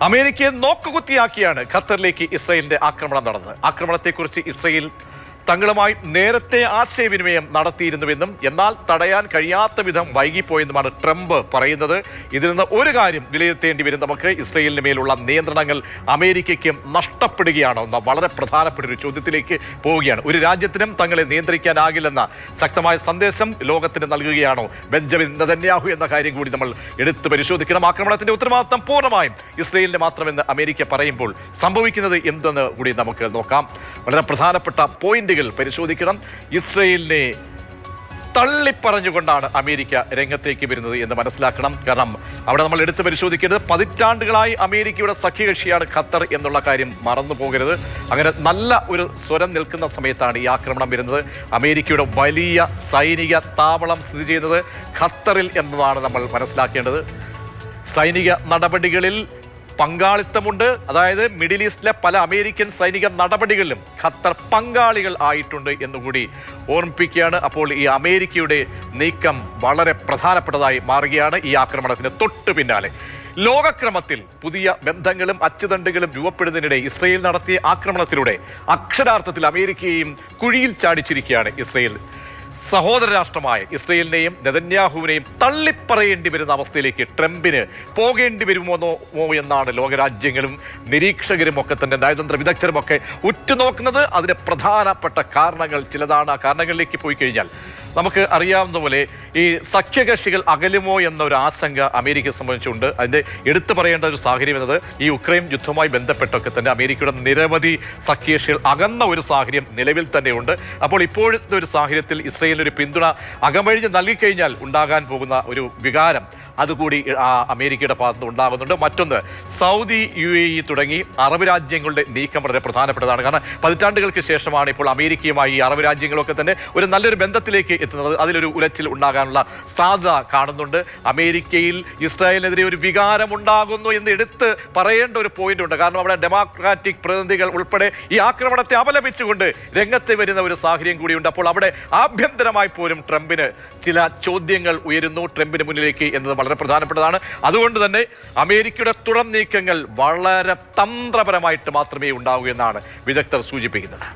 അമേരിക്കയെ നോക്കുകുത്തിയാക്കിയാണ് ഖത്തറിലേക്ക് ഇസ്രായേലിന്റെ ആക്രമണം നടന്നത്. ആക്രമണത്തെക്കുറിച്ച് ഇസ്രായേൽ തങ്ങളുമായി നേരത്തെ ആശയവിനിമയം നടത്തിയിരുന്നുവെന്നും എന്നാൽ തടയാൻ കഴിയാത്ത വിധം വൈകിപ്പോയെന്നുമാണ് ട്രംപ് പറയുന്നത്. ഇതിൽ നിന്ന് ഒരു കാര്യം വിലയിരുത്തേണ്ടി വരും നമുക്ക്. ഇസ്രായേലിന് മേലുള്ള നിയന്ത്രണങ്ങൾ അമേരിക്കയ്ക്ക് നഷ്ടപ്പെടുകയാണോ എന്ന വളരെ പ്രധാനപ്പെട്ട ഒരു ചോദ്യത്തിലേക്ക് പോവുകയാണ്. ഒരു രാജ്യത്തിനും തങ്ങളെ നിയന്ത്രിക്കാനാകില്ലെന്ന ശക്തമായ സന്ദേശം ലോകത്തിന് നൽകുകയാണോ ബെഞ്ചമിൻ നെതന്യാഹു എന്ന കാര്യം കൂടി നമ്മൾ എടുത്ത് പരിശോധിക്കണം. ആക്രമണത്തിന്റെ ഉത്തരവാദിത്തം പൂർണ്ണമായും ഇസ്രായേലിന് മാത്രമെന്ന് അമേരിക്ക പറയുമ്പോൾ സംഭവിക്കുന്നത് എന്തെന്ന് കൂടി നമുക്ക് നോക്കാം. വളരെ പ്രധാനപ്പെട്ട പോയിന്റുകൾ പരിശോധിക്കണം. ഇസ്രായേലിനെ തള്ളിപ്പറഞ്ഞുകൊണ്ടാണ് അമേരിക്ക രംഗത്തേക്ക് വരുന്നത് എന്ന് മനസ്സിലാക്കണം. കാരണം അവിടെ നമ്മൾ എടുത്ത് പരിശോധിക്കുന്നത് പതിറ്റാണ്ടുകളായി അമേരിക്കയുടെ സഖ്യകക്ഷിയാണ് ഖത്തർ എന്നുള്ള കാര്യം മറന്നു പോകരുത്. അങ്ങനെ നല്ല ഒരു സ്വരം നിൽക്കുന്ന സമയത്താണ് ഈ ആക്രമണം വരുന്നത്. അമേരിക്കയുടെ വലിയ സൈനിക താവളം സ്ഥിതി ചെയ്യുന്നത് ഖത്തറിൽ എന്നതാണ് നമ്മൾ മനസ്സിലാക്കേണ്ടത്. സൈനിക നടപടികളിൽ പങ്കാളിത്തമുണ്ട്. അതായത് മിഡിൽ ഈസ്റ്റിലെ പല അമേരിക്കൻ സൈനിക നടപടികളിലും ഖത്തർ പങ്കാളികൾ ആയിട്ടുണ്ട് എന്നുകൂടി ഓർമ്മിപ്പിക്കുകയാണ്. അപ്പോൾ ഈ അമേരിക്കയുടെ നീക്കം വളരെ പ്രധാനപ്പെട്ടതായി മാറുകയാണ് ഈ ആക്രമണത്തിന് തൊട്ടു പിന്നാലെ. ലോകക്രമത്തിൽ പുതിയ ബന്ധങ്ങളും അച്ചുതണ്ടുകളും രൂപപ്പെടുന്നതിനിടെ ഇസ്രായേൽ നടത്തിയ ആക്രമണത്തിലൂടെ അക്ഷരാർത്ഥത്തിൽ അമേരിക്കയെയും കുഴിയിൽ ചാടിച്ചിരിക്കുകയാണ് ഇസ്രായേൽ. സഹോദര രാഷ്ട്രമായ ഇസ്രായേലിനെയും നെതന്യാഹുവിനെയും തള്ളിപ്പറയേണ്ടി വരുന്ന അവസ്ഥയിലേക്ക് ട്രംപിന് പോകേണ്ടി വരുമോ എന്നാണ് ലോകരാജ്യങ്ങളും നിരീക്ഷകരും ഒക്കെ തന്നെ നയതന്ത്ര വിദഗ്ധരുമൊക്കെ ഉറ്റുനോക്കുന്നത്. അതിന് പ്രധാനപ്പെട്ട കാരണങ്ങൾ ചിലതാണ്. ആ കാരണങ്ങളിലേക്ക് പോയി കഴിഞ്ഞാൽ നമുക്ക് അറിയാവുന്ന പോലെ ഈ സഖ്യകക്ഷികൾ അകലുമോ എന്നൊരു ആശങ്ക അമേരിക്കയെ സംബന്ധിച്ചുണ്ട്. അതിൻ്റെ എടുത്തു പറയേണ്ട ഒരു സാഹചര്യം എന്നത് ഈ യുക്രൈൻ യുദ്ധവുമായി ബന്ധപ്പെട്ടൊക്കെ തന്നെ അമേരിക്കയുടെ നിരവധി സഖ്യകക്ഷികൾ അകന്ന ഒരു സാഹചര്യം നിലവിൽ തന്നെയുണ്ട്. അപ്പോൾ ഇപ്പോഴത്തെ ഒരു സാഹചര്യത്തിൽ ഇസ്രായേലിന് ഒരു പിന്തുണ അകമഴിഞ്ഞ് നൽകിക്കഴിഞ്ഞാൽ ഉണ്ടാകാൻ പോകുന്ന ഒരു വികാരം അതുകൂടി അമേരിക്കയുടെ ഭാഗത്ത് ഉണ്ടാകുന്നുണ്ട്. മറ്റൊന്ന്, സൗദി, UAE തുടങ്ങി അറബ് രാജ്യങ്ങളുടെ നീക്കം വളരെ പ്രധാനപ്പെട്ടതാണ്. കാരണം പതിറ്റാണ്ടുകൾക്ക് ശേഷമാണ് ഇപ്പോൾ അമേരിക്കയുമായി ഈ അറബ് രാജ്യങ്ങളൊക്കെ തന്നെ ഒരു നല്ലൊരു ബന്ധത്തിലേക്ക് എത്തുന്നത്. അതിലൊരു ഉലച്ചിൽ ഉണ്ടാകാനുള്ള സാധ്യത കാണുന്നുണ്ട്. അമേരിക്കയിൽ ഇസ്രായേലിനെതിരെ ഒരു വികാരം ഉണ്ടാകുന്നു എന്ന് എടുത്ത് പറയേണ്ട ഒരു പോയിന്റ് ഉണ്ട്. കാരണം അവിടെ ഡെമോക്രാറ്റിക് പ്രതിനിധികൾ ഉൾപ്പെടെ ഈ ആക്രമണത്തെ അപലപിച്ചുകൊണ്ട് രംഗത്ത് വരുന്ന ഒരു സാഹചര്യം കൂടിയുണ്ട്. അപ്പോൾ അവിടെ ആഭ്യന്തരമായി പോലും ട്രംപിന് ചില ചോദ്യങ്ങൾ ഉയരുന്നു ട്രംപിന് മുന്നിലേക്ക് എന്നത് വളരെ പ്രധാനപ്പെട്ടതാണ്. അതുകൊണ്ട് തന്നെ അമേരിക്കയുടെ തുടർ നീക്കങ്ങൾ വളരെ തന്ത്രപരമായിട്ട് മാത്രമേ ഉണ്ടാവൂ എന്നാണ് വിദഗ്ധർ സൂചിപ്പിക്കുന്നത്.